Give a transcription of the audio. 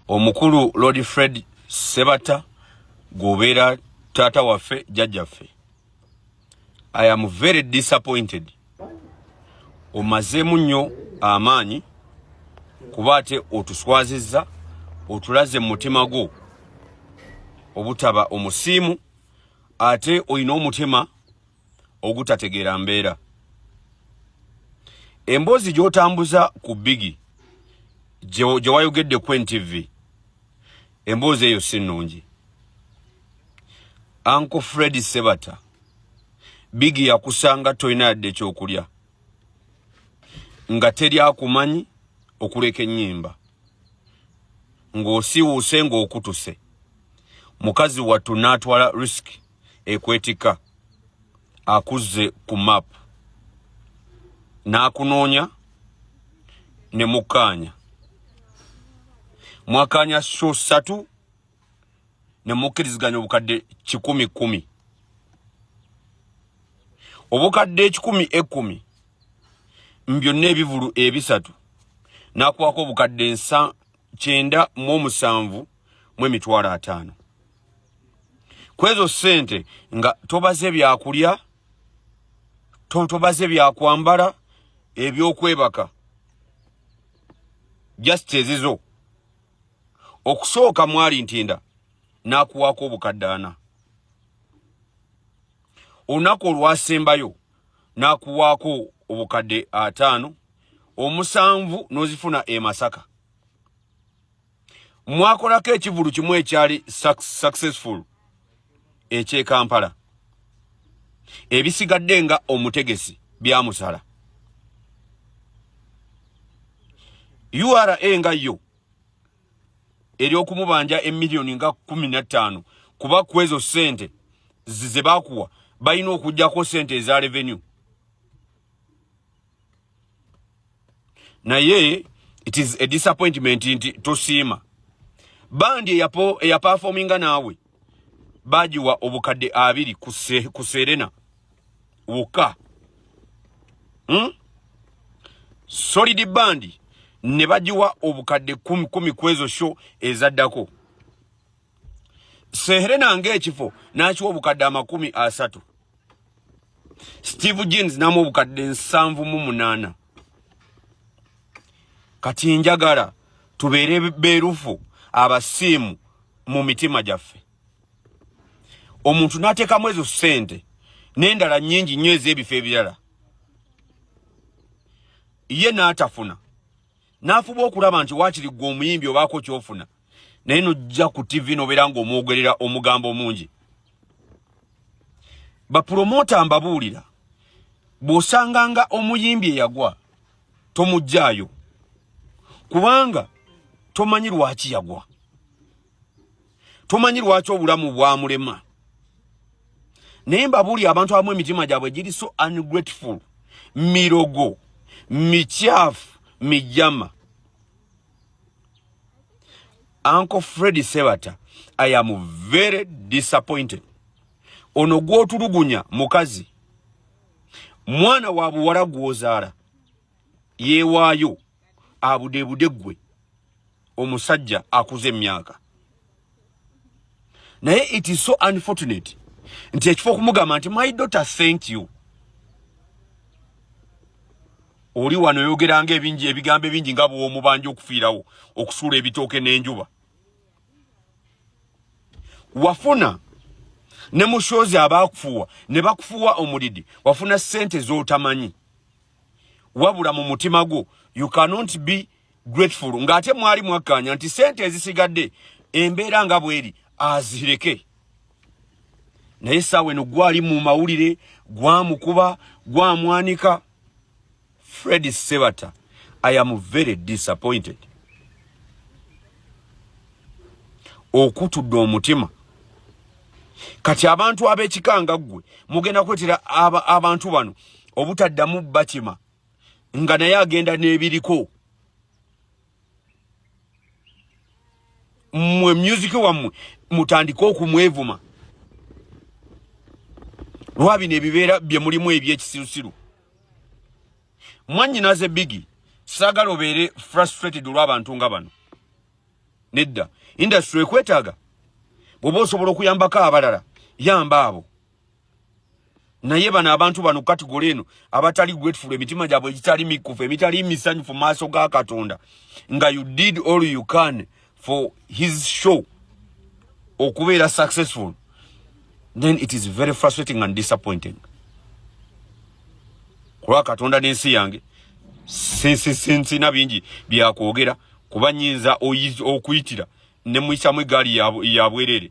omukulu Lord Fred Sebata gobera tata waffe jajjaffe. I am very disappointed. Omazemu nnyo amaanyi kuba ate otuswazizza otulaze mu mutima gwo obutaba omusiimu ate oyina omutima ogutategeera mbeera. Emboozi gy'otambuza ku Biggie gye wayogedde ku NTV, emboozi eyo si nnungi. Uncle Fred Sebata, Biggie yakusanga toyina yadde ekyokulya nga teri akumanyi okuleka ennyimba ng'osiiwuuse ng'okutuse. Mukazi wattu n'atwala risk ekwetika akuzze ku map n'akunoonya ne mukkaanya. Mwakaanya show 3 ne mukkiriziganya obukadde 10,000. Obukadde 10,000 mbyonna ebivulu 3 n'akuwako obukadde 9,750. Kwezo sente nga tobaze byakulya, tobaze byakwambala, ebyokwebaka, just ezizo. Okusooka mwali ntinda n'akuwako obukadde 4. Olunaku olwasembayo n'akuwako obukadde 5, 7 n'ozifuna e Masaka. Mwakolako ekivulu kimu ekyali successful eky'e Kampala. Ebisigadde nga omutegesi byamusala. URA nga yo eri okumubanja emiliyoni nga 15 kuba kwezo sente ze bakuwa balina okujjako sente eza revenue. Naye it is a disappointment nti tosiima. Bandi eya performinga naawe bajiwa obukadde 2 ku Serena wokka. Solid bandi ne bajiwa obukadde 10 kwezo show ezaddako. Serena ng'ekifo n'akiwa obukadde 30. Steve Jeans n'amu obukadde 78. Kati njagala tubeere beerufu abasiimu mu mitima gyaffe. Omuntu n'ateekamu ezo sente n'endala nnyingi nnyo ez'ebifo ebirala, ye n'atafuna, n'afuba okulaba nti waakiri ggwe omuyimbi obaako ky'ofuna, naye n'ojja ku TV n'obeera ng'omwogerera omugambo mungi. Bapromota mbabuulira, bw'osanganga omuyimbi eyagwa tomuggyaayo kubanga tomanyi lwaki yagwa, tomanyi lwaki obulamu bwamulema. Naye mbabuulira abantu abamu emitima gyabwe giri so ungrateful, mirogo, mikyafu, mijama. Uncle Fred Sebata, I am very disappointed. Ono gw'otulugunya mukazi, mwana wa buwala gw'ozaala yeewaayo abudeebude ggwe omusajja akuze emyaka. Naye it is so unfortunate nti ekifo okumugamba nti my daughter thank you, oli wano yogeranga ebigambo ebingi nga bw'omubanja okufiirawo okusuula ebitooke n'enjuba. Wafuna ne mushozi abakufuwa ne bakufuwa omulidi, wafuna sente z'otamanyi, wabula mu mutima gwo you cannot be grateful ng'ate mwali mwakkaanya nti sente ezisigadde embeera nga bweri azireke. Naye saawa eno gwali mu mawulire, gwamukuba, gwamwanika. Fred Sebata, I am very disappointed. Okutudde omutima. Kati abantu ab'ekikanga ggwe mugenda kwetera abantu bano obutaddamu bakima nga naye agenda n'ebiriko. Mwe music wammwe mutandika okumwevuma. Lwabino ebibeera bye mulimu eby'ekisirusiru. Mwannyinaze Biggie, saagala obeere frustrated olw'abantu nga bano. nedda industry ekwetaaga bwoba osobola okuyambako abalala yamba abo naye bano abantu bano kategori eno abatali grateful emitima gyabwe egitali mikufu emitali misanyufu maaso ga Katonda nga you did all you can for his show okubeera successful, then it is very frustrating and disappointing. Kwa Katonda n'ensi yange sina bingi byakwogera kuba nyinza okuyitira ne muyisamu egaali ya bwerere